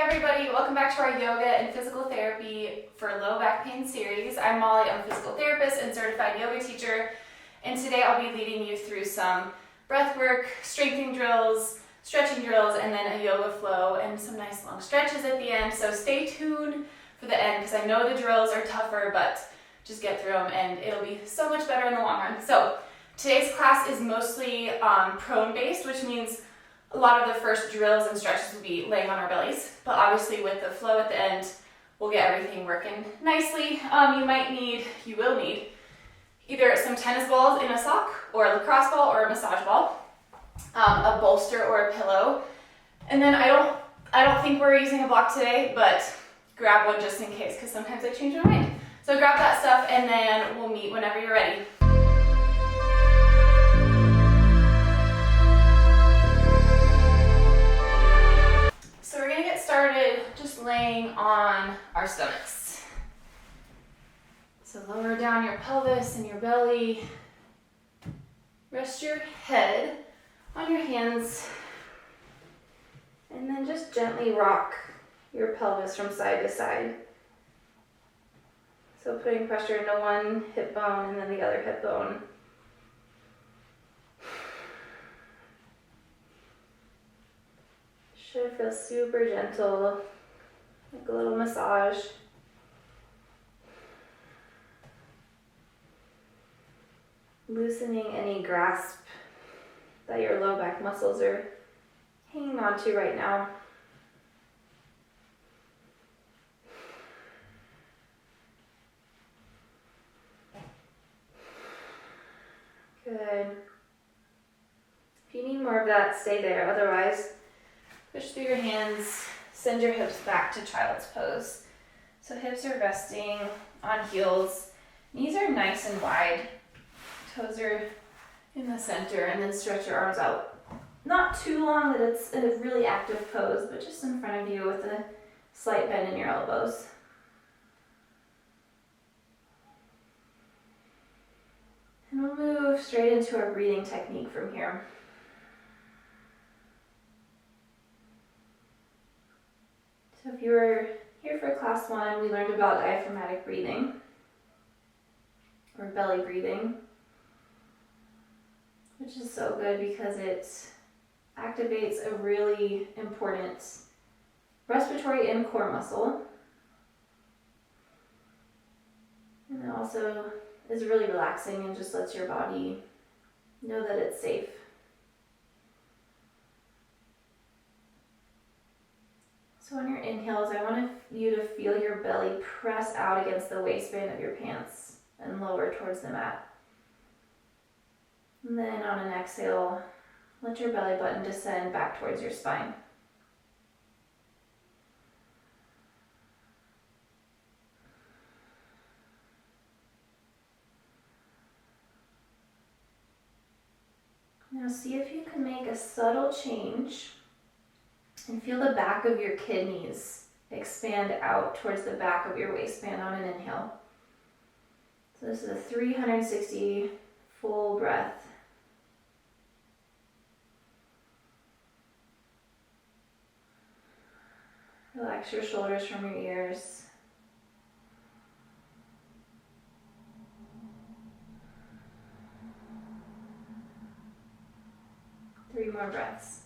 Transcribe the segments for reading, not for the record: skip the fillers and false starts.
everybody, welcome back to our yoga and physical therapy for low back pain series. I'm Molly, I'm a physical therapist and certified yoga teacher, and today I'll be leading you through some breath work, strengthening drills, stretching drills, and then a yoga flow and some nice long stretches at the end. So stay tuned for the end because I know the drills are tougher, but just get through them and it'll be so much better in the long run. So today's class is mostly prone based, which means a lot of the first drills and stretches will be laying on our bellies, but obviously with the flow at the end, we'll get everything working nicely. You will need either some tennis balls in a sock, or a lacrosse ball, or a massage ball, a bolster or a pillow, and then I don't think we're using a block today, but grab one just in case, because sometimes I change my mind. So grab that stuff, and then we'll meet whenever you're ready. So we're going to get started just laying on our stomachs. So lower down your pelvis and your belly. Rest your head on your hands. And then just gently rock your pelvis from side to side. So putting pressure into one hip bone and then the other hip bone. Should feel super gentle, like a little massage. Loosening any grasp that your low back muscles are hanging on to right now. Good. If you need more of that, stay there. Otherwise, push through your hands, send your hips back to child's pose. So hips are resting on heels. Knees are nice and wide. Toes are in the center, and then stretch your arms out. Not too long that it's in a really active pose, but just in front of you with a slight bend in your elbows. And we'll move straight into our breathing technique from here. So if you were here for class 1, we learned about diaphragmatic breathing, or belly breathing, which is so good because it activates a really important respiratory and core muscle. And it also is really relaxing and just lets your body know that it's safe. So on your inhales, I want you to feel your belly press out against the waistband of your pants and lower towards the mat. And then on an exhale, let your belly button descend back towards your spine. Now see if you can make a subtle change and feel the back of your kidneys expand out towards the back of your waistband on an inhale. So this is a 360 full breath. Relax your shoulders from your ears. Three more breaths.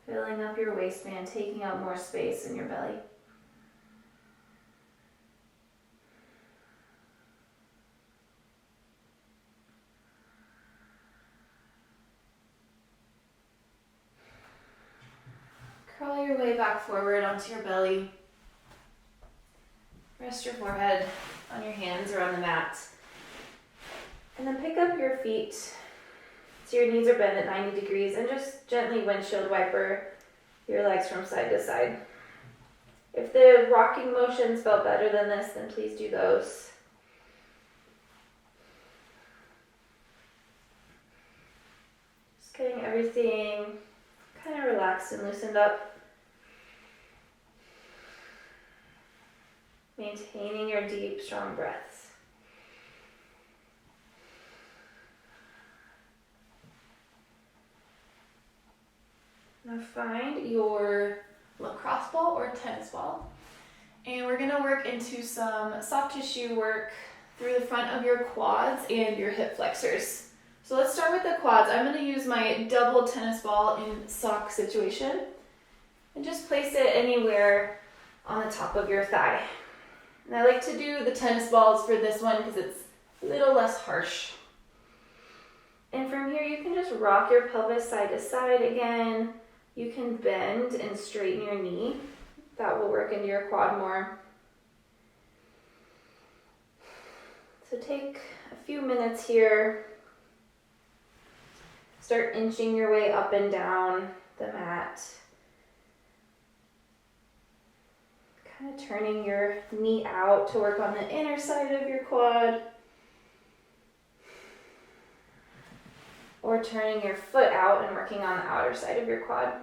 Filling up your waistband, taking up more space in your belly. Crawl your way back forward onto your belly. Rest your forehead on your hands or on the mat. And then pick up your feet so your knees are bent at 90 degrees and just gently windshield wiper your legs from side to side. If the rocking motions felt better than this, then please do those. Just getting everything kind of relaxed and loosened up. Maintaining your deep, strong breaths. Now find your lacrosse ball or tennis ball, and we're gonna work into some soft tissue work through the front of your quads and your hip flexors. So let's start with the quads. I'm gonna use my double tennis ball in sock situation and just place it anywhere on the top of your thigh. And I like to do the tennis balls for this one because it's a little less harsh. And from here you can just rock your pelvis side to side again. You can bend and straighten your knee. That will work into your quad more. So take a few minutes here. Start inching your way up and down the mat. Kind of turning your knee out to work on the inner side of your quad. Or turning your foot out and working on the outer side of your quad.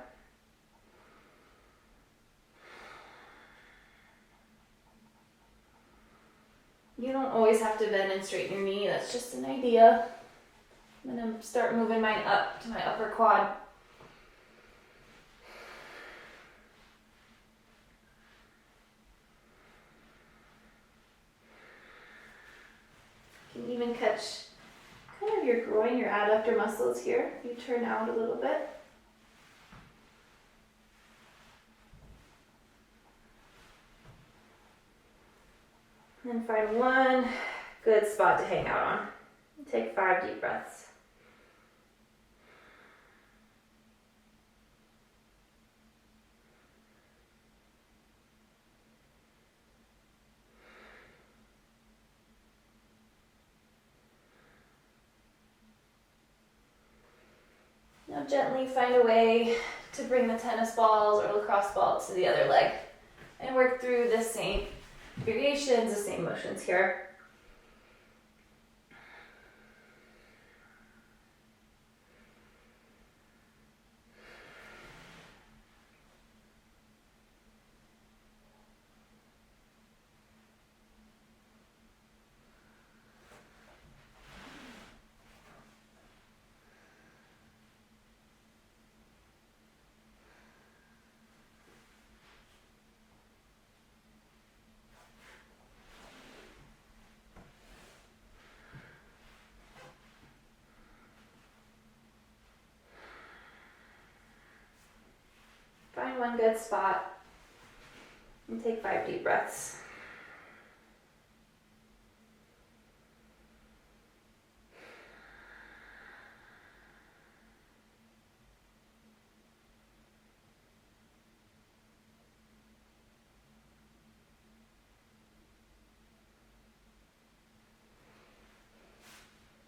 You don't always have to bend and straighten your knee, that's just an idea. I'm gonna start moving mine up to my upper quad. You can even catch kind of your groin, your adductor muscles here. You turn out a little bit. And then find one good spot to hang out on. Take 5 deep breaths. Now gently find a way to bring the tennis balls or lacrosse ball to the other leg and work through the same variations, the same motions here. Find one good spot and take 5 deep breaths.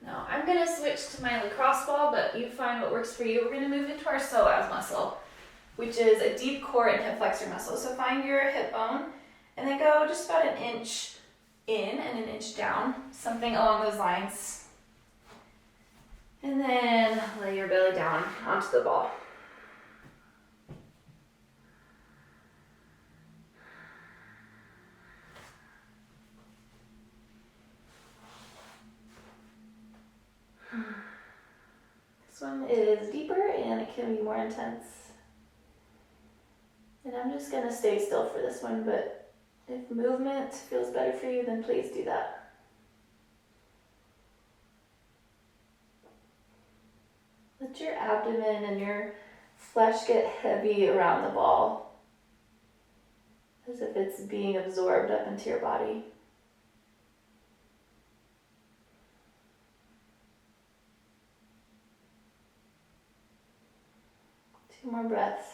Now I'm going to switch to my lacrosse ball, but you find what works for you. We're going to move into our psoas muscle, which is a deep core and hip flexor muscle. So find your hip bone and then go just about an inch in and an inch down, something along those lines. And then lay your belly down onto the ball. This one is deeper and it can be more intense. And I'm just going to stay still for this one, but if movement feels better for you, then please do that. Let your abdomen and your flesh get heavy around the ball, as if it's being absorbed up into your body. Two more breaths.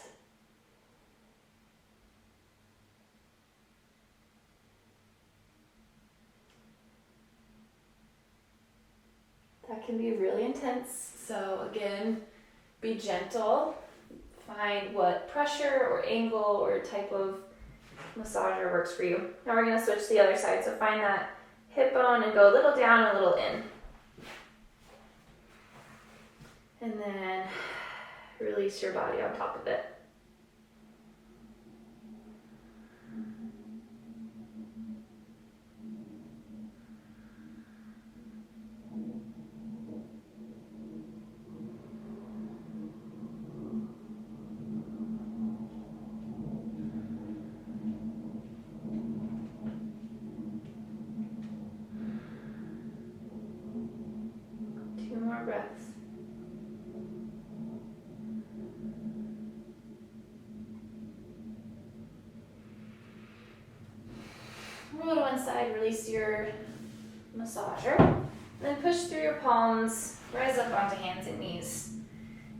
That can be really intense, so again, be gentle. Find what pressure or angle or type of massager works for you. Now we're going to switch to the other side, so find that hip bone and go a little down and a little in. And then release your body on top of it. more breaths. Roll to one side, release your massager. Then push through your palms, rise up onto hands and knees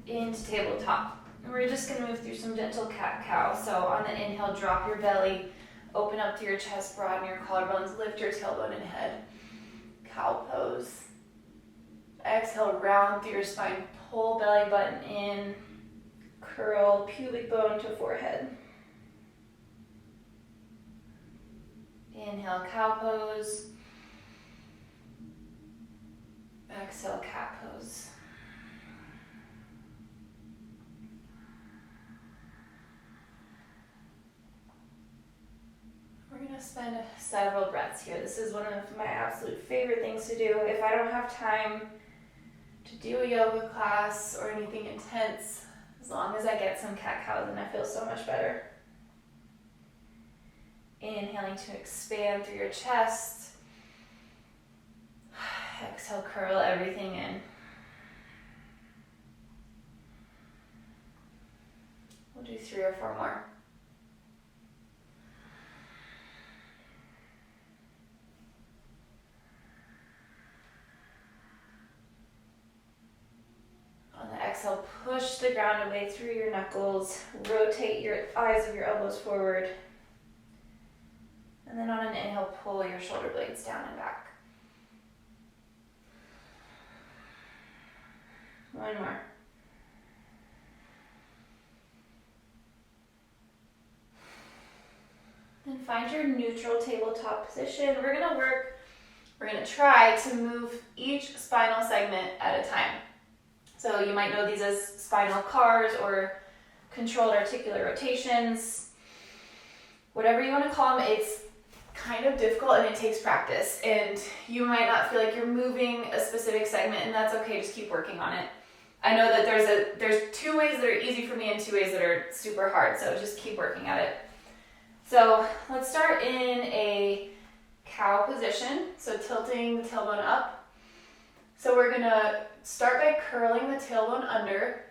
into tabletop. And we're just going to move through some gentle cat-cow. So on the inhale, drop your belly, open up through your chest, broaden your collarbones, lift your tailbone and head. Cow pose. Exhale, round through your spine, pull belly button in, curl pubic bone to forehead. Inhale, cow pose. Exhale, cat pose. We're going to spend several breaths here. This is one of my absolute favorite things to do. If I don't have time to do a yoga class or anything intense, as long as I get some cat-cow, then I feel so much better. Inhaling to expand through your chest. Exhale, curl everything in. We'll do 3 or 4 more. On the exhale, push the ground away through your knuckles. Rotate your eyes of your elbows forward. And then on an inhale, pull your shoulder blades down and back. 1 more. Then find your neutral tabletop position. We're going to try to move each spinal segment at a time. So you might know these as spinal cars or controlled articular rotations. Whatever you want to call them, it's kind of difficult and it takes practice. And you might not feel like you're moving a specific segment, and that's okay, just keep working on it. I know that there's 2 ways that are easy for me and 2 ways that are super hard, so just keep working at it. So let's start in a cow position, so tilting the tailbone up. So we're gonna start by curling the tailbone under,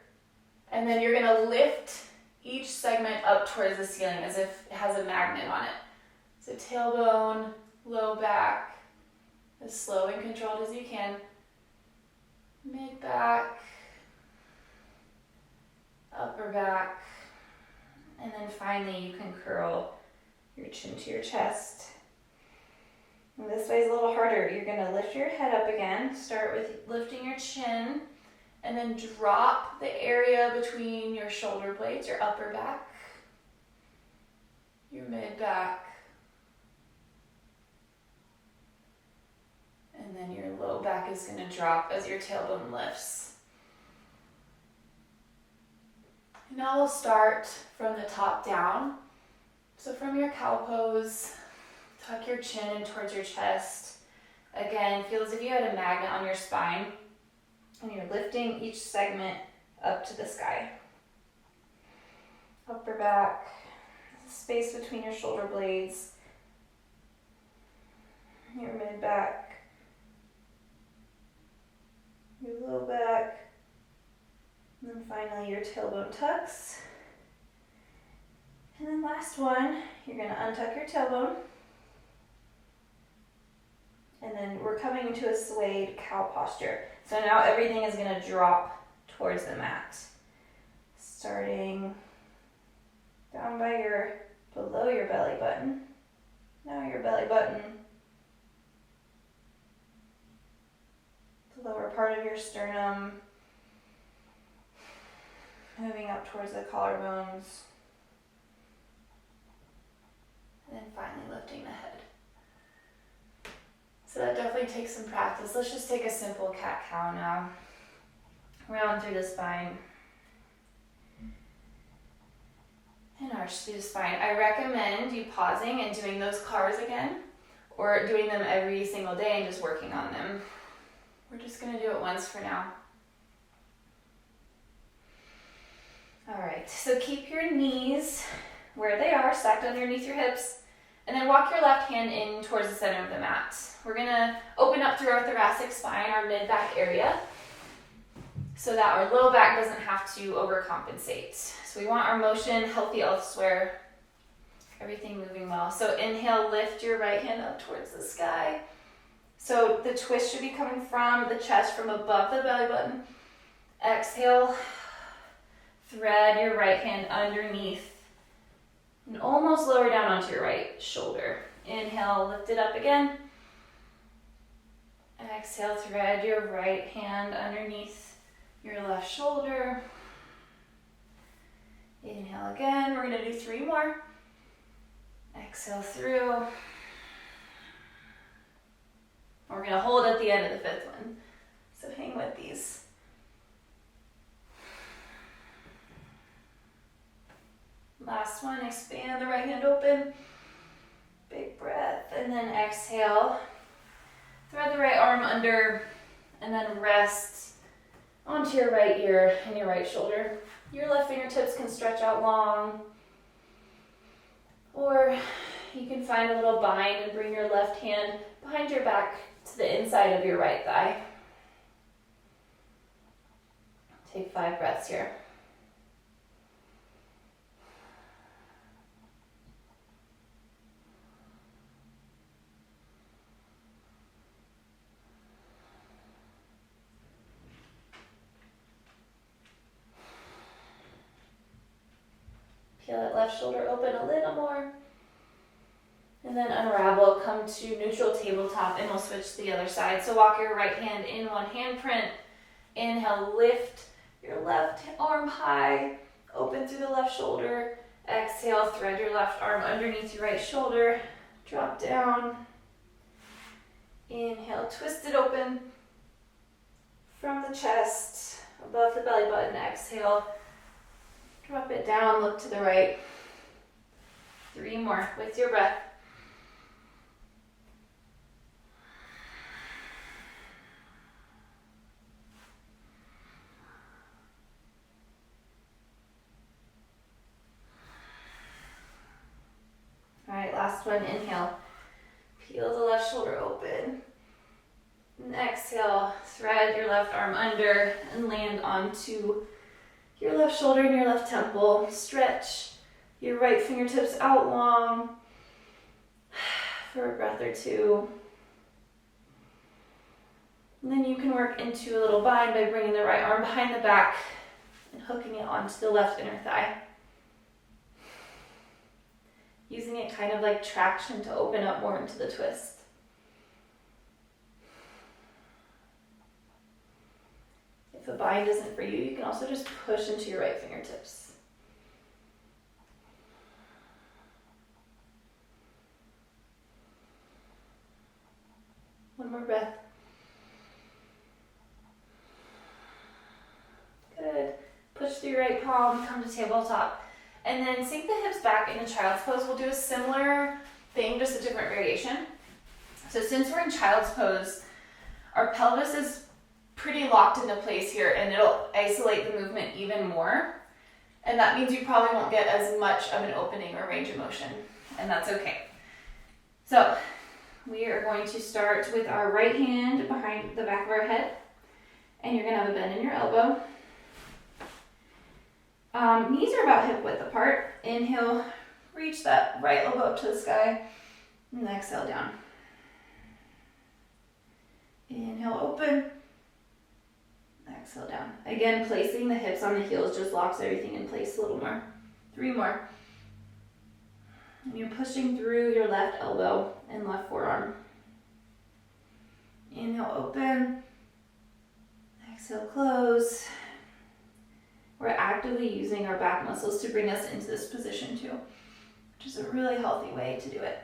and then you're gonna lift each segment up towards the ceiling as if it has a magnet on it. So tailbone, low back, as slow and controlled as you can, mid back, upper back, and then finally you can curl your chin to your chest. And this way is a little harder. You're going to lift your head up again. Start with lifting your chin, and then drop the area between your shoulder blades, your upper back, your mid back, and then your low back is going to drop as your tailbone lifts. Now we'll start from the top down. So from your cow pose, tuck your chin in towards your chest. Again, feel as if you had a magnet on your spine, and you're lifting each segment up to the sky. Upper back, space between your shoulder blades, your mid back, your low back, and then finally your tailbone tucks. And then last one, you're going to untuck your tailbone. And then we're coming into a swayed cow posture. So now everything is going to drop towards the mat. Starting down by below your belly button. Now your belly button, the lower part of your sternum, moving up towards the collarbones, and then finally lifting the head. So that definitely takes some practice. Let's just take a simple cat-cow now. Round through the spine. And arch through the spine. I recommend you pausing and doing those cars again, or doing them every single day and just working on them. We're just going to do it once for now. All right, so keep your knees where they are, stacked underneath your hips, and then walk your left hand in towards the center of the mat. We're going to open up through our thoracic spine, our mid-back area. so that our low back doesn't have to overcompensate. So we want our motion healthy elsewhere, everything moving well. So inhale, lift your right hand up towards the sky. So the twist should be coming from the chest, from above the belly button. Exhale, thread your right hand underneath and almost lower down onto your right shoulder. Inhale, lift it up again. Exhale, thread your right hand underneath your left shoulder. Inhale again. We're going to do 3 more. Exhale through. We're going to hold at the end of the 5th one. So hang with these. Last one, expand the right hand open. Big breath, and then exhale. Thread the right arm under, and then rest onto your right ear and your right shoulder. Your left fingertips can stretch out long, or you can find a little bind and bring your left hand behind your back to the inside of your right thigh. Take 5 breaths here. Peel that left shoulder open a little more. And then unravel, come to neutral tabletop, and we'll switch to the other side. So walk your right hand in one handprint. Inhale, lift your left arm high, open through the left shoulder. Exhale, thread your left arm underneath your right shoulder. Drop down. Inhale, twist it open from the chest, above the belly button. Exhale, drop it down, look to the right. 3 more with your breath. All right, last one, inhale. Peel the left shoulder open. And exhale, thread your left arm under and land onto your left shoulder and your left temple. Stretch your right fingertips out long for a breath or 2. And then you can work into a little bind by bringing the right arm behind the back and hooking it onto the left inner thigh. Using it kind of like traction to open up more into the twist. If a bind isn't for you, you can also just push into your right fingertips. One more breath. Good. Push through your right palm, come to tabletop. And then sink the hips back into child's pose. We'll do a similar thing, just a different variation. So since we're in child's pose, our pelvis is pretty locked into place here, and it'll isolate the movement even more. And that means you probably won't get as much of an opening or range of motion, and that's okay. So we are going to start with our right hand behind the back of our head, and you're gonna have a bend in your elbow. Knees are about hip width apart. Inhale, reach that right elbow up to the sky, and exhale down. Inhale, open. Exhale down. Again, placing the hips on the heels just locks everything in place a little more. 3 more. And you're pushing through your left elbow and left forearm. Inhale, open. Exhale, close. We're actively using our back muscles to bring us into this position too, which is a really healthy way to do it.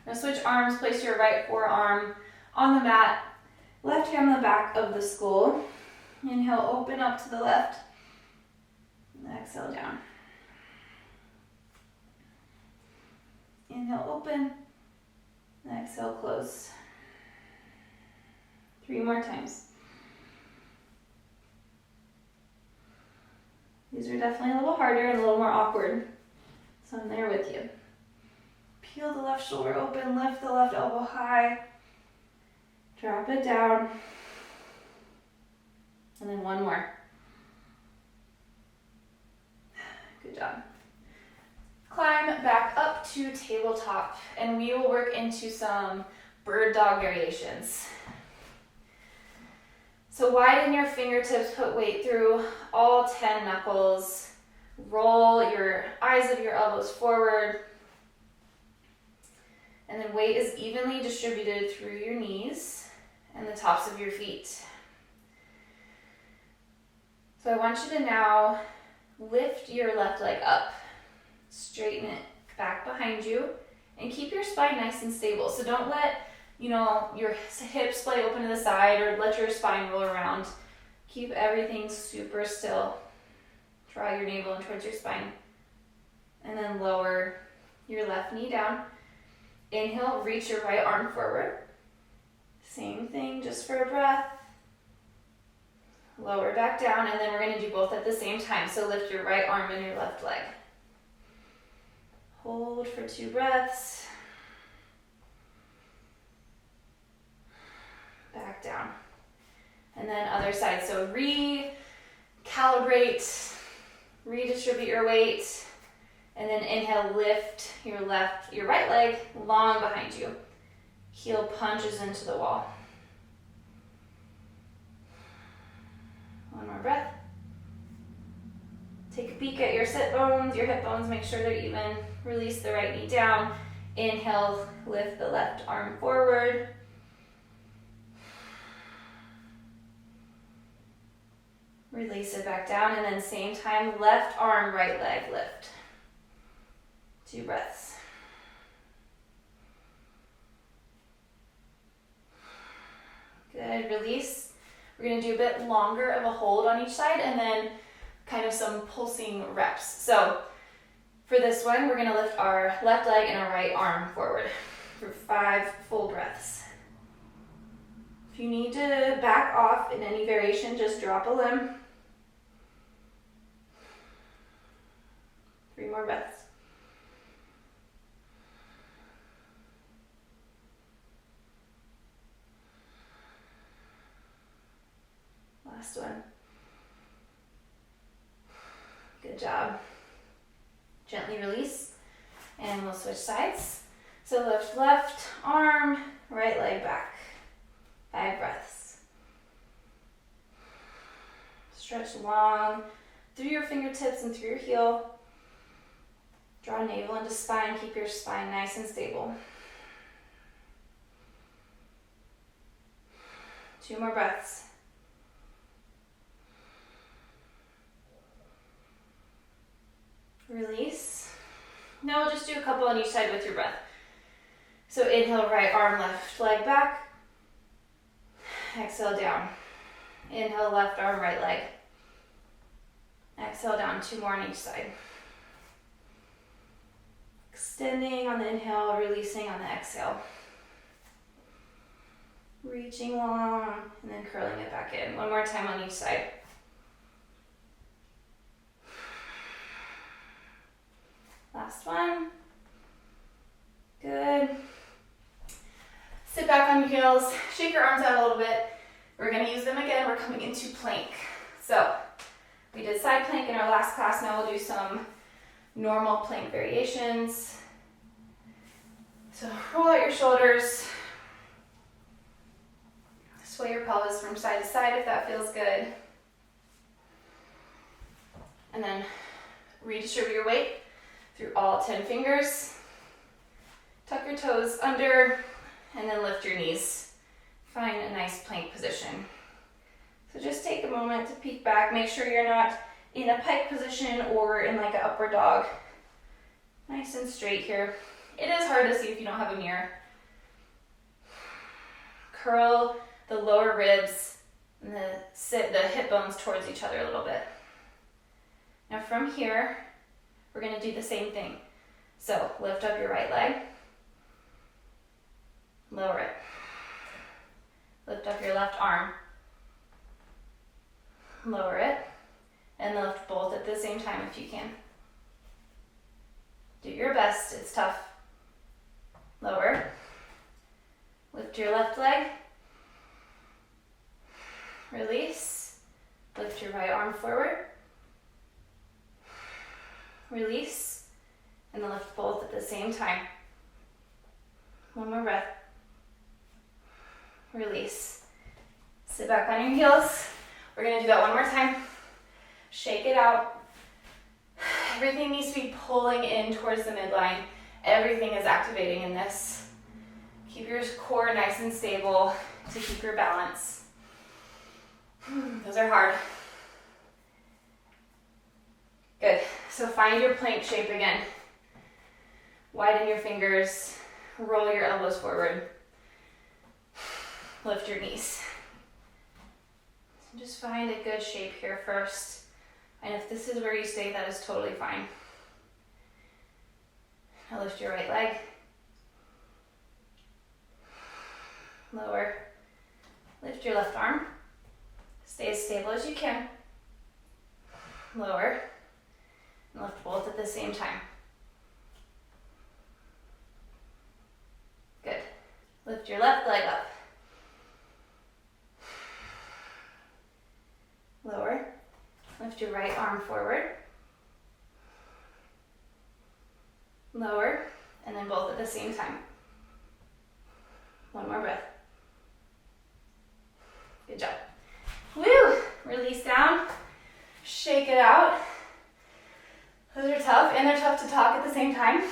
Now switch arms, place your right forearm on the mat, left hand on the back of the skull. Inhale, open up to the left, and exhale down. Inhale, open, and exhale, close. 3 more times. These are definitely a little harder and a little more awkward, so I'm there with you. Peel the left shoulder open, lift the left elbow high, drop it down. One more. Good job. Climb back up to tabletop, and we will work into some bird dog variations. So widen your fingertips, put weight through all 10 knuckles. Roll your eyes of your elbows forward. And then weight is evenly distributed through your knees and the tops of your feet. So I want you to now lift your left leg up, straighten it back behind you, and keep your spine nice and stable. So don't let, your hips splay open to the side or let your spine roll around. Keep everything super still. Draw your navel in towards your spine. And then lower your left knee down. Inhale, reach your right arm forward. Same thing, just for a breath. Lower back down, and then we're going to do both at the same time. So lift your right arm and your left leg. Hold for 2 breaths. Back down. And then other side. So recalibrate, redistribute your weight, and then inhale, lift your right leg long behind you. Heel punches into the wall. One more breath. Take a peek at your sit bones, your hip bones, make sure they're even. Release the right knee down. Inhale, lift the left arm forward. Release it back down, and then same time, left arm, right leg, lift. 2 breaths. Good, release. We're gonna do a bit longer of a hold on each side and then kind of some pulsing reps. So for this one, we're gonna lift our left leg and our right arm forward for 5 full breaths. If you need to back off in any variation, just drop a limb. 3 more breaths. Last one. Good job. Gently release, and we'll switch sides. So lift left arm, right leg back. 5 breaths. Stretch long through your fingertips and through your heel. Draw navel into spine, keep your spine nice and stable. 2 more breaths. Release. Now we'll just do a couple on each side with your breath. So inhale, right arm, left leg back. Exhale, down. Inhale, left arm, right leg. Exhale, down. 2 more on each side. Extending on the inhale, releasing on the exhale. Reaching long, and then curling it back in. 1 more time on each side. Last one. Good. Sit back on your heels, shake your arms out a little bit. We're gonna use them again. We're coming into plank. So we did side plank in our last class. Now we'll do some normal plank variations. So roll out your shoulders. Sway your pelvis from side to side if that feels good. And then redistribute your weight through all 10 fingers. Tuck your toes under, and then lift your knees. Find a nice plank position. So just take a moment to peek back. Make sure you're not in a pike position or in like an upward dog. Nice and straight here. It is hard to see if you don't have a mirror. Curl the lower ribs and the hip bones towards each other a little bit. Now from here, we're going to do the same thing. So lift up your right leg. Lower it. Lift up your left arm. Lower it. And lift both at the same time if you can. Do your best. It's tough. Lower. Lift your left leg. Release. Lift Lift your right arm forward. Release, and then lift both at the same time. One more breath. Release. Sit back on your heels. We're gonna do that one more time. Shake it out. Everything needs to be pulling in towards the midline. Everything is activating in this. Keep your core nice and stable to keep your balance. Those are hard. Good. So find your plank shape again. Widen your fingers. Roll your elbows forward. Lift your knees. Just find a good shape here first. And if this is where you stay, that is totally fine. Now lift your right leg. Lower. Lift your left arm. Stay as stable as you can. Lower. And lift both at the same time. Good. Lift your left leg up. Lower. Lift your right arm forward. Lower. And then both at the same time. One more breath. Good job. Woo! Release down. Shake it out. Those are tough, and they're tough to talk at the same time.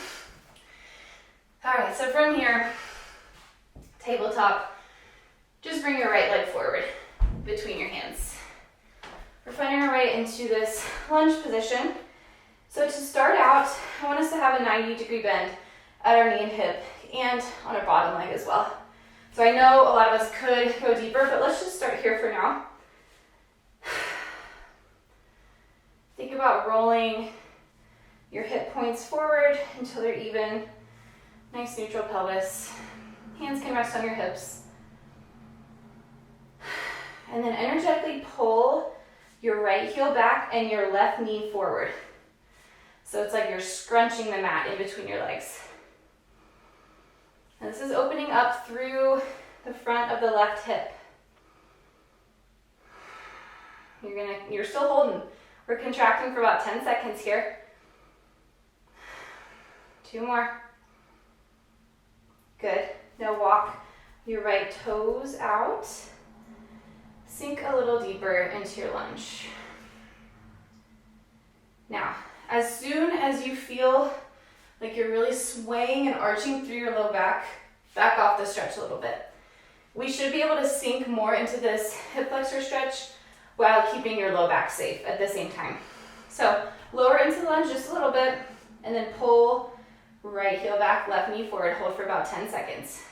All right, so from here, tabletop, just bring your right leg forward between your hands. We're finding our way into this lunge position. So to start out, I want us to have a 90-degree bend at our knee and hip, and on our bottom leg as well. So I know a lot of us could go deeper, but let's just start here for now. Think about rolling your hip points forward until they're even. Nice neutral pelvis. Hands can rest on your hips. And then energetically pull your right heel back and your left knee forward. So it's like you're scrunching the mat in between your legs. And this is opening up through the front of the left hip. You're still holding. We're contracting for about 10 seconds here. 2 more. Good. Now walk your right toes out. Sink a little deeper into your lunge. Now, as soon as you feel like you're really swaying and arching through your low back off the stretch a little bit. We should be able to sink more into this hip flexor stretch while keeping your low back safe at the same time. So lower into the lunge just a little bit, and then pull right heel back, left knee forward. Hold for about 10 seconds.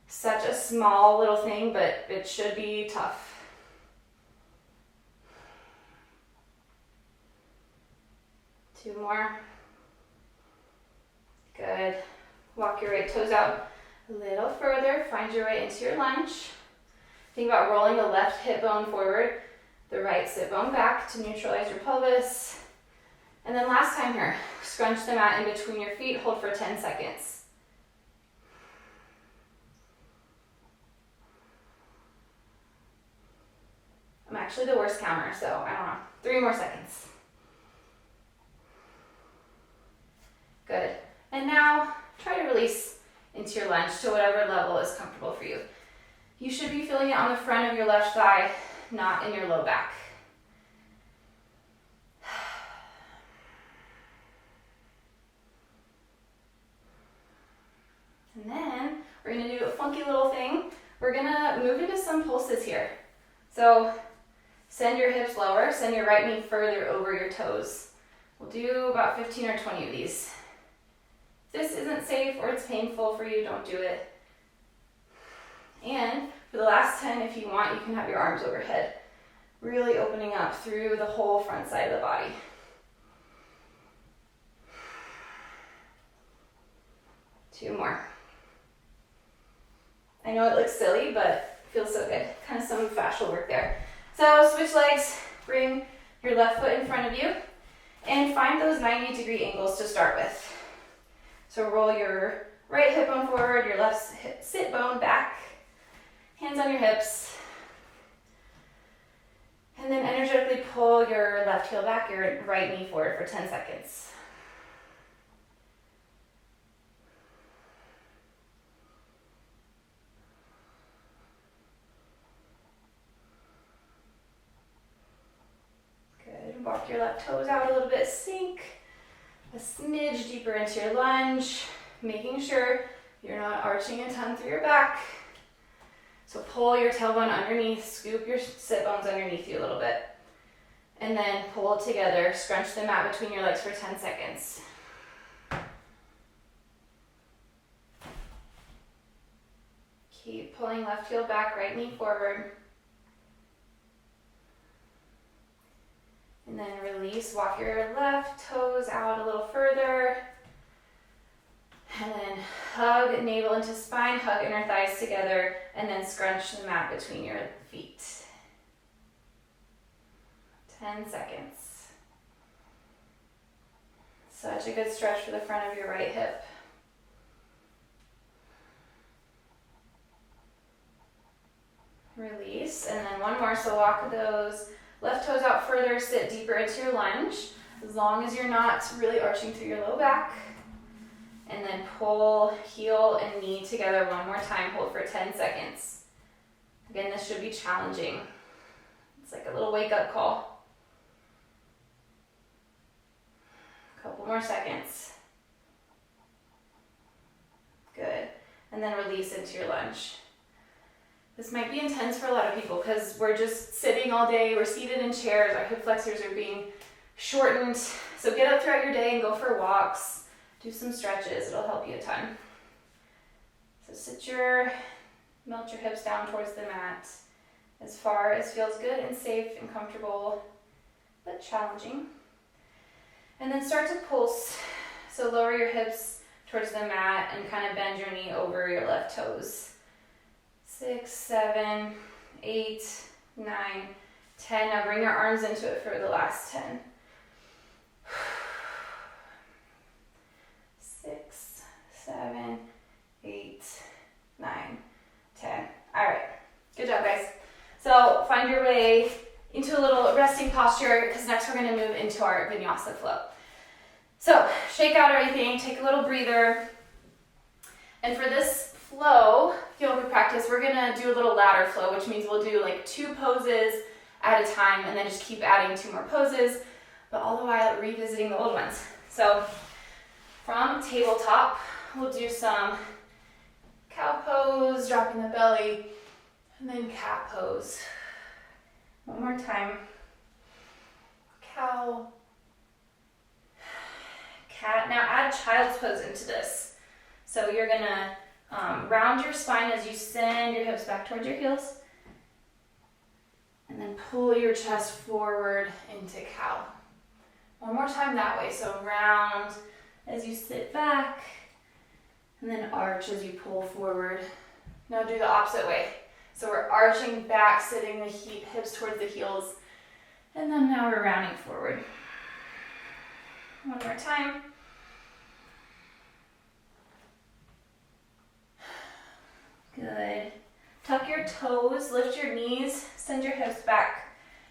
Such a small little thing, but it should be tough. Two more. Good. Walk your right toes out a little further. Find your way into your lunge. Think about rolling the left hip bone forward, the right sit bone back to neutralize your pelvis. And then last time here, scrunch the mat in between your feet. Hold for 10 seconds. I'm actually the worst counter, so I don't know. 3 more seconds. Good. And now try to release into your lunge to whatever level is comfortable for you. You should be feeling it on the front of your left thigh, not in your low back. And then we're going to do a funky little thing. We're going to move into some pulses here. So send your hips lower, send your right knee further over your toes. We'll do about 15 or 20 of these. If this isn't safe or it's painful for you, don't do it. And for the last 10, if you want, you can have your arms overhead, really opening up through the whole front side of the body. Two more. I know it looks silly, but it feels so good. Kind of some fascial work there. So switch legs, bring your left foot in front of you, and find those 90-degree angles to start with. So roll your right hip bone forward, your left sit bone back, hands on your hips. And then energetically pull your left heel back, your right knee forward for 10 seconds. Good. Walk your left toes out a little bit, sink a smidge deeper into your lunge, making sure you're not arching a ton through your back. So pull your tailbone underneath, scoop your sit bones underneath you a little bit. And then pull it together, scrunch the mat between your legs for 10 seconds. Keep pulling left heel back, right knee forward. And then release, walk your left toes out a little further. And then hug navel into spine, hug inner thighs together, and then scrunch the mat between your feet. 10 seconds. Such a good stretch for the front of your right hip. Release, and then one more, so walk those left toes out further, sit deeper into your lunge, as long as you're not really arching through your low back. And then pull heel and knee together one more time, hold for 10 seconds. Again, this should be challenging. It's like a little wake-up call. Couple more seconds. Good. And then release into your lunge. This might be intense for a lot of people because we're just sitting all day, we're seated in chairs, our hip flexors are being shortened. So get up throughout your day and go for walks. Do some stretches, it'll help you a ton. So melt your hips down towards the mat as far as feels good and safe and comfortable, but challenging. And then start to pulse. So lower your hips towards the mat and kind of bend your knee over your left toes. 6, 7, 8, 9, 10. Now bring your arms into it for the last 10. 6, 7, 8, 9, 10. All right, good job, guys. So find your way into a little resting posture because next we're going to move into our vinyasa flow. So shake out everything, take a little breather. And for this flow yoga practice, we're going to do a little ladder flow, which means we'll do like 2 poses at a time and then just keep adding 2 more poses, but all the while revisiting the old ones. So from tabletop, we'll do some cow pose, dropping the belly, and then cat pose. One more time. Cow, cat. Now add child's pose into this. So you're gonna round your spine as you send your hips back towards your heels. And then pull your chest forward into cow. One more time that way. So round as you sit back, and then arch as you pull forward. Now do the opposite way. So we're arching back, sitting the hips towards the heels, and then now we're rounding forward. One more time. Good. Tuck your toes, lift your knees, send your hips back.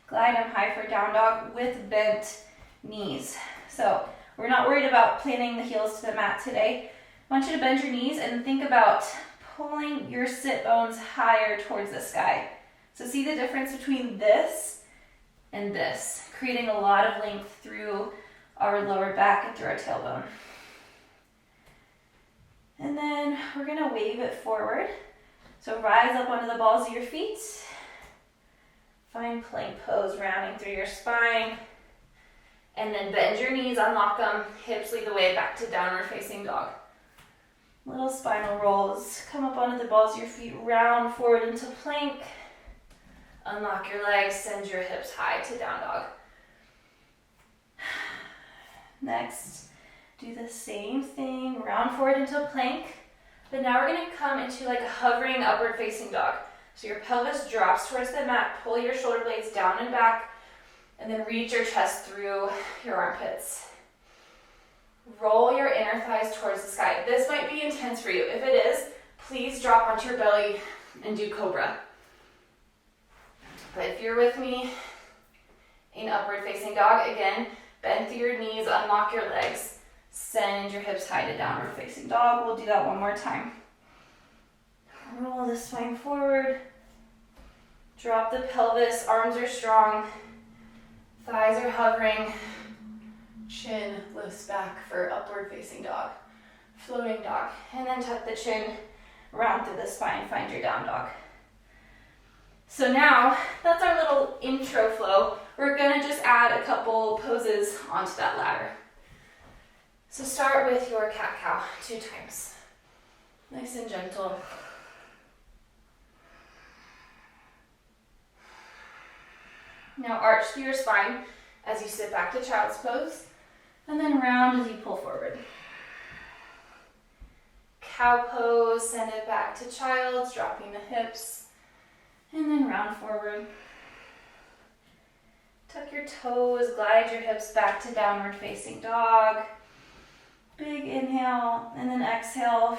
Glide them high for down dog with bent knees. So we're not worried about planting the heels to the mat today. I want you to bend your knees and think about pulling your sit bones higher towards the sky. So see the difference between this and this, creating a lot of length through our lower back and through our tailbone. And then we're gonna wave it forward. So rise up onto the balls of your feet. Find plank pose, rounding through your spine. And then bend your knees, unlock them, hips lead the way back to downward facing dog. Little spinal rolls. Come up onto the balls of your feet, round forward into plank. Unlock your legs, send your hips high to down dog. Next, do the same thing, round forward into plank. But now we're gonna come into like a hovering upward facing dog. So your pelvis drops towards the mat, pull your shoulder blades down and back, and then reach your chest through your armpits. Roll your inner thighs towards the sky. This might be intense for you. If it is, please drop onto your belly and do cobra. But if you're with me, In upward facing dog, again, bend through your knees, unlock your legs, send your hips high to downward facing dog. We'll do that one more time. Roll the spine forward, drop the pelvis, arms are strong, thighs are hovering, chin lifts back for upward facing dog, floating dog, and then tuck the chin, round through the spine, find your down dog. So now, that's our little intro flow. We're gonna just add a couple poses onto that ladder. So start with your cat-cow 2 times. Nice and gentle. Now arch through your spine as you sit back to child's pose, and then round as you pull forward. Cow pose, send it back to child's, dropping the hips, and then round forward. Tuck your toes, glide your hips back to downward facing dog. Big inhale, and then exhale,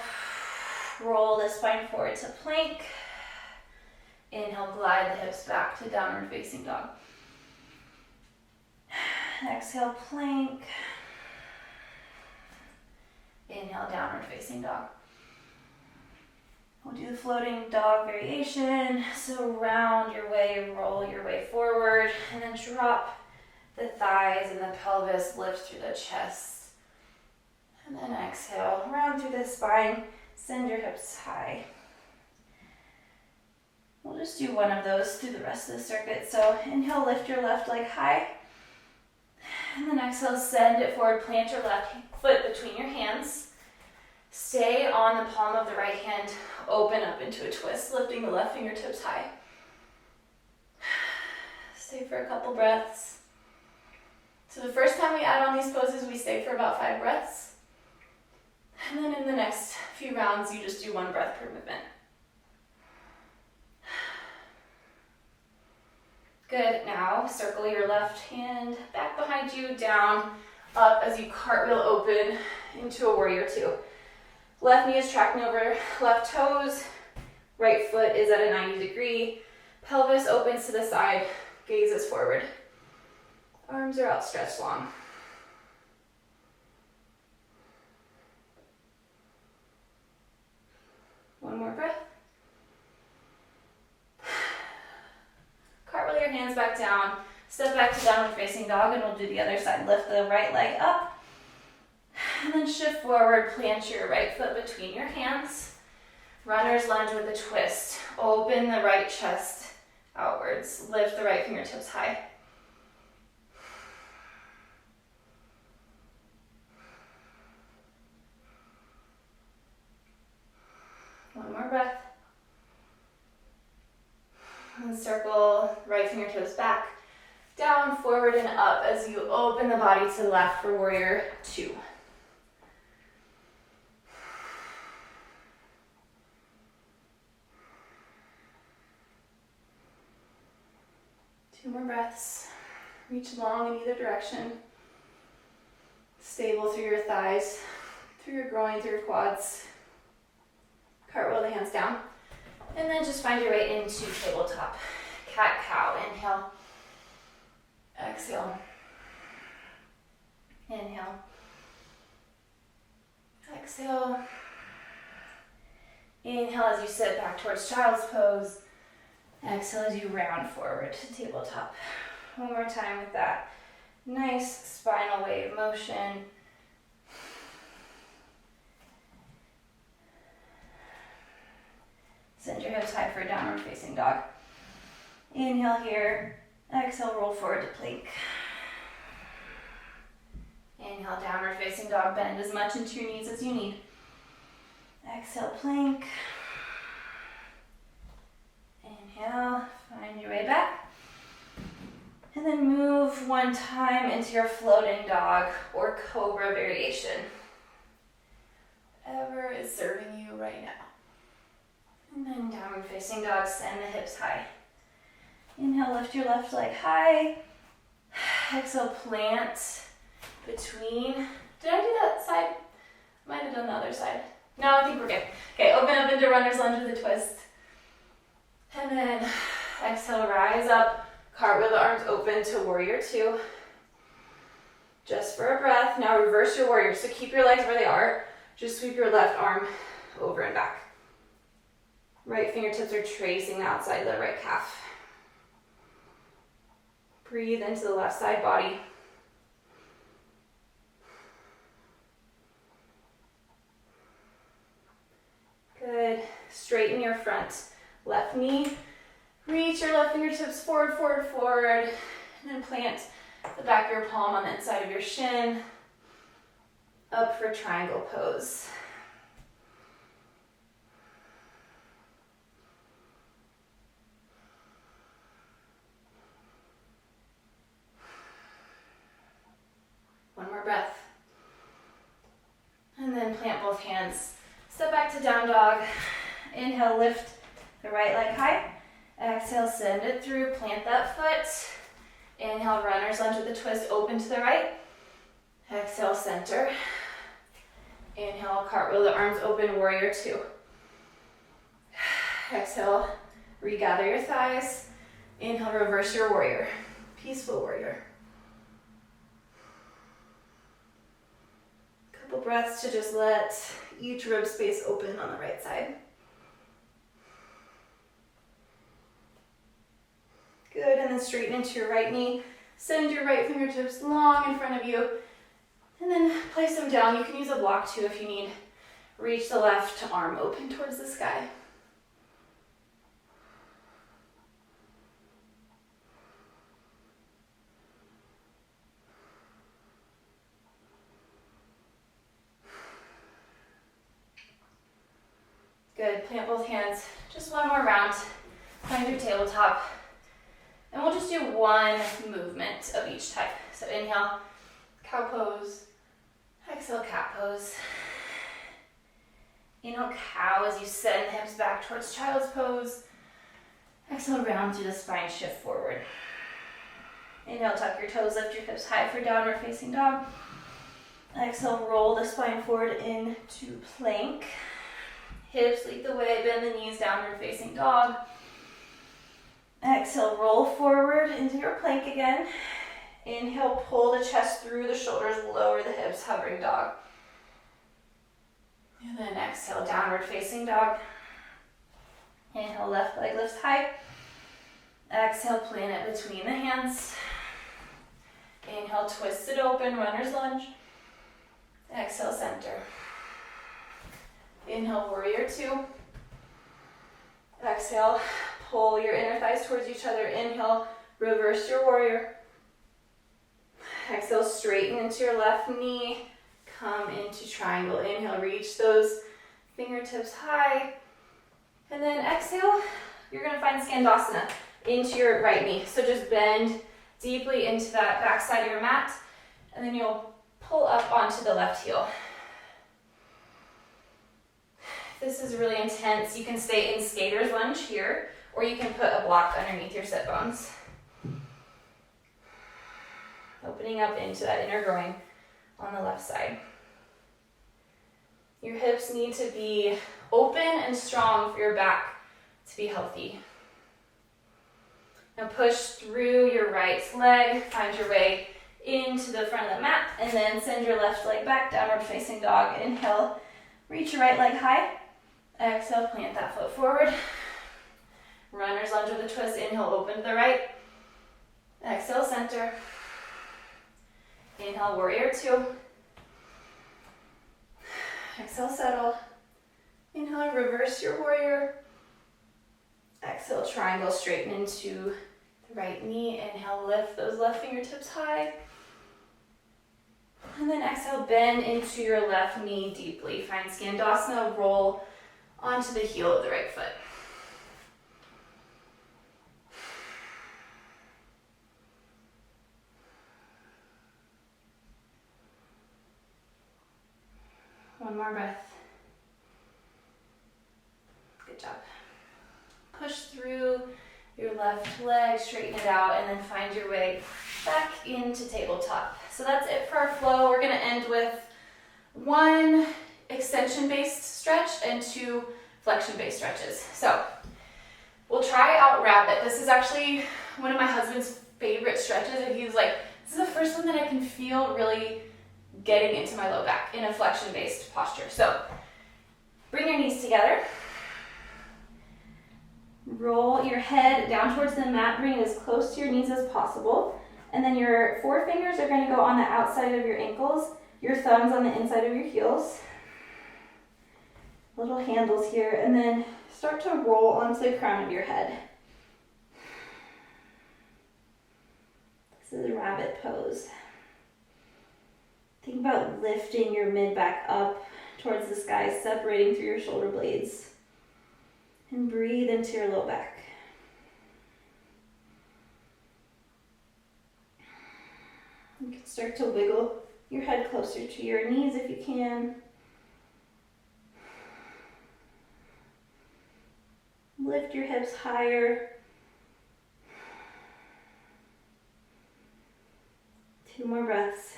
roll the spine forward to plank. Inhale, glide the hips back to downward facing dog. Exhale, plank. Inhale, downward facing dog. We'll do the floating dog variation. So round your way, roll your way forward, and then drop the thighs and the pelvis, lift through the chest. And then exhale, round through the spine, send your hips high. We'll just do one of those through the rest of the circuit. So inhale, lift your left leg high. And then exhale, send it forward, plant your left foot between your hands. Stay on the palm of the right hand, open up into a twist, lifting the left fingertips high. Stay for a couple breaths. So the first time we add on these poses, we stay for about 5 breaths. And then in the next few rounds, you just do 1 breath per movement. Good, now circle your left hand back behind you, down, up as you cartwheel open into a warrior 2. Left knee is tracking over left toes, right foot is at a 90-degree, pelvis opens to the side, gaze is forward. Arms are outstretched long. One more breath. Cartwheel your hands back down, step back to downward facing dog, and we'll do the other side. Lift the right leg up, and then shift forward, plant your right foot between your hands. Runner's lunge with a twist. Open the right chest outwards. Lift the right fingertips high. One more breath. And circle right fingertips back, down, forward, and up as you open the body to the left for warrior 2. Two more breaths. Reach long in either direction. Stable through your thighs, through your groin, through your quads. Cartwheel the hands down. And then just find your way into tabletop. Cat-cow. Inhale. Exhale. Inhale. Exhale. Inhale as you sit back towards child's pose. Exhale as you round forward to tabletop. One more time with that nice spinal wave motion. Send your hips high for a downward facing dog. Inhale here. Exhale, roll forward to plank. Inhale, downward facing dog. Bend as much into your knees as you need. Exhale, plank. Inhale, find your way back. And then move one time into your floating dog or cobra variation. Whatever is serving you right now. And then downward facing dog, send the hips high. Inhale, lift your left leg high. Exhale, plant between. Did I do that side? Might have done the other side. No, I think we're good. Okay, open up into runner's lunge with a twist. And then exhale, rise up, Cartwheel the arms open to warrior two. Just for a breath. Now reverse your warrior. So keep your legs where they are. Just sweep your left arm over and back. Right fingertips are tracing the outside of the right calf. Breathe into the left side body. Good. Straighten your front left knee. Reach your left fingertips forward, forward, forward. And then plant the back of your palm on the inside of your shin. Up for triangle pose. One more breath. And then plant both hands. Step back to down dog. Inhale, lift the right leg high. Exhale, send it through, plant that foot. Inhale, runner's lunge with a twist, open to the right. Exhale, center. Inhale, cartwheel the arms open, warrior two. Exhale, regather your thighs. Inhale, reverse your warrior. Peaceful warrior. Couple breaths to just let each rib space open on the right side. Good, and then straighten into your right knee. Send your right fingertips long in front of you. And then place them down. You can use a block too if you need. Reach the left arm open towards the sky. Good, plant both hands. Just one more round. Find your tabletop. And we'll just do one movement of each type. So inhale, cow pose. Exhale, cat pose. Inhale, cow as you send the hips back towards child's pose. Exhale, round through the spine, shift forward. Inhale, tuck your toes, lift your hips high for downward facing dog. Exhale, roll the spine forward into plank. Hips lead the way, bend the knees, downward facing dog. Exhale, roll forward into your plank again. Inhale, pull the chest through the shoulders, lower the hips, hovering dog. And then exhale, downward facing dog. Inhale, left leg lifts high. Exhale, plant it between the hands. Inhale, twist it open, runner's lunge. Exhale, center. Inhale, warrior two. Exhale, pull your inner thighs towards each other. Inhale, reverse your warrior. Exhale, straighten into your left knee. Come into triangle. Inhale, reach those fingertips high. And then exhale, you're going to find Skandasana into your right knee. So just bend deeply into that back side of your mat. And then you'll pull up onto the left heel. This is really intense. You can stay in skater's lunge here, or you can put a block underneath your sit bones. Opening up into that inner groin on the left side. Your hips need to be open and strong for your back to be healthy. Now push through your right leg, find your way into the front of the mat, and then send your left leg back, downward facing dog. Inhale, reach your right leg high. Exhale, plant that foot forward. Runner's lunge with a twist. Inhale, open to the right. Exhale, center. Inhale, warrior two. Exhale, settle. Inhale, reverse your warrior. Exhale, triangle, straighten into the right knee. Inhale, lift those left fingertips high. And then exhale, bend into your left knee deeply. Find Skandasana, roll onto the heel of the right foot. One more breath. Good job. Push through your left leg, straighten it out, and then find your way back into tabletop. So that's it for our flow. We're going to end with one extension-based stretch and two flexion-based stretches. So we'll try out rabbit. This is actually one of my husband's favorite stretches, and he's like, this is the first one that I can feel really getting into my low back in a flexion-based posture. So bring your knees together. Roll your head down towards the mat, bring it as close to your knees as possible. And then your forefingers are going to go on the outside of your ankles, your thumbs on the inside of your heels. Little handles here, and then start to roll onto the crown of your head. This is a rabbit pose. Think about lifting your mid-back up towards the sky, separating through your shoulder blades. And breathe into your low back. You can start to wiggle your head closer to your knees if you can. Lift your hips higher. 2 more breaths.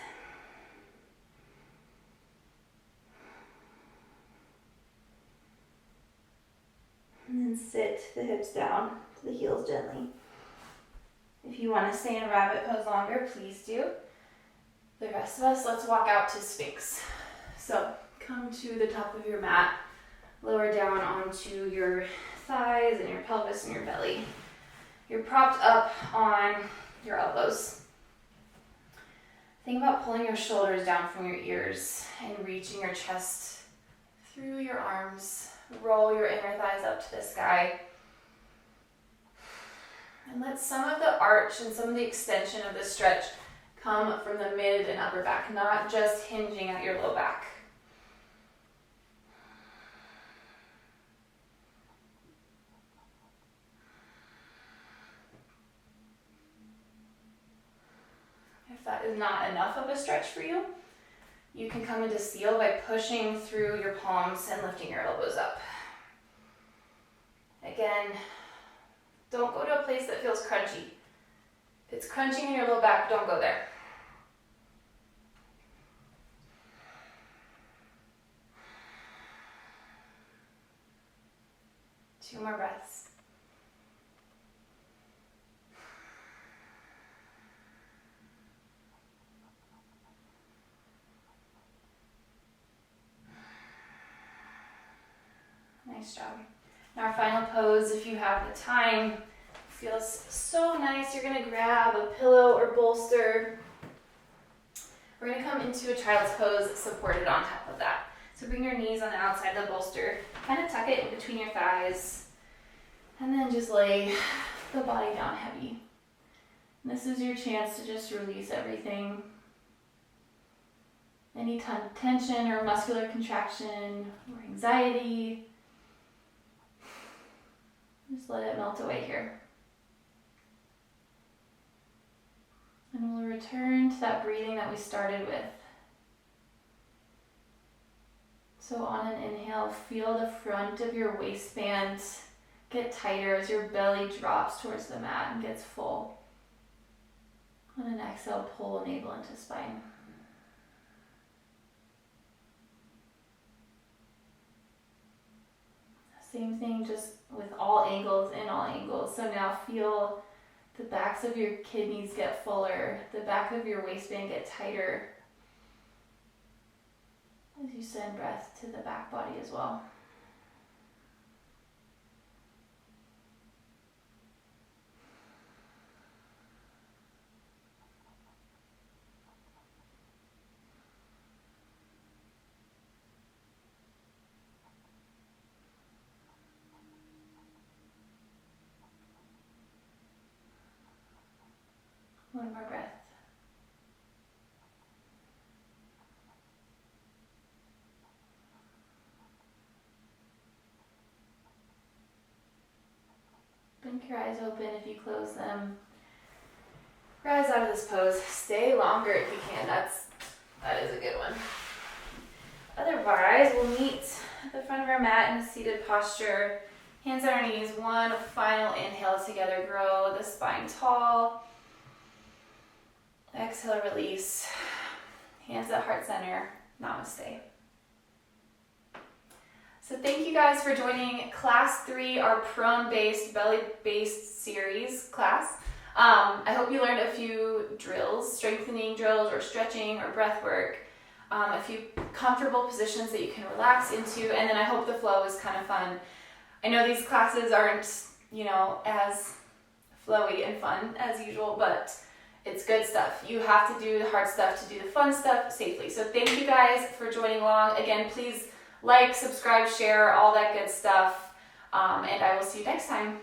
And then sit the hips down to the heels gently. If you want to stay in rabbit pose longer, please do. The rest of us, let's walk out to Sphinx. So come to the top of your mat, lower down onto your thighs and your pelvis and your belly. You're propped up on your elbows. Think about pulling your shoulders down from your ears and reaching your chest through your arms. Roll your inner thighs up to the sky. And let some of the arch and some of the extension of the stretch come from the mid and upper back, not just hinging at your low back. If that is not enough of a stretch for you, you can come into seal by pushing through your palms and lifting your elbows up. Again, don't go to a place that feels crunchy. If it's crunching in your low back, don't go there. Two more breaths. Nice job. Now our final pose, if you have the time, feels so nice. You're gonna grab a pillow or bolster. We're gonna come into a child's pose supported on top of that. So bring your knees on the outside of the bolster, kind of tuck it in between your thighs, and then just lay the body down heavy. And this is your chance to just release everything. Any tension or muscular contraction or anxiety, just let it melt away here. And we'll return to that breathing that we started with. So on an inhale, feel the front of your waistband get tighter as your belly drops towards the mat and gets full. On an exhale, pull navel into spine. Same thing just with all angles and all angles. So now feel the backs of your kidneys get fuller, the back of your waistband get tighter as you send breath to the back body as well. One more breath. Blink your eyes open if you close them. Rise out of this pose. Stay longer if you can. That is a good one. Otherwise, we'll meet at the front of our mat in a seated posture. Hands on our knees. One final inhale together. Grow the spine tall. Exhale, release. Hands at heart center. Namaste. So thank you guys for joining class 3, our prone-based, belly-based series class. I hope you learned a few drills, strengthening drills or stretching or breath work, a few comfortable positions that you can relax into, and then I hope the flow was kind of fun. I know these classes aren't, you know, as flowy and fun as usual, but it's good stuff. You have to do the hard stuff to do the fun stuff safely. So thank you guys for joining along. Again, please like, subscribe, share, all that good stuff, and I will see you next time.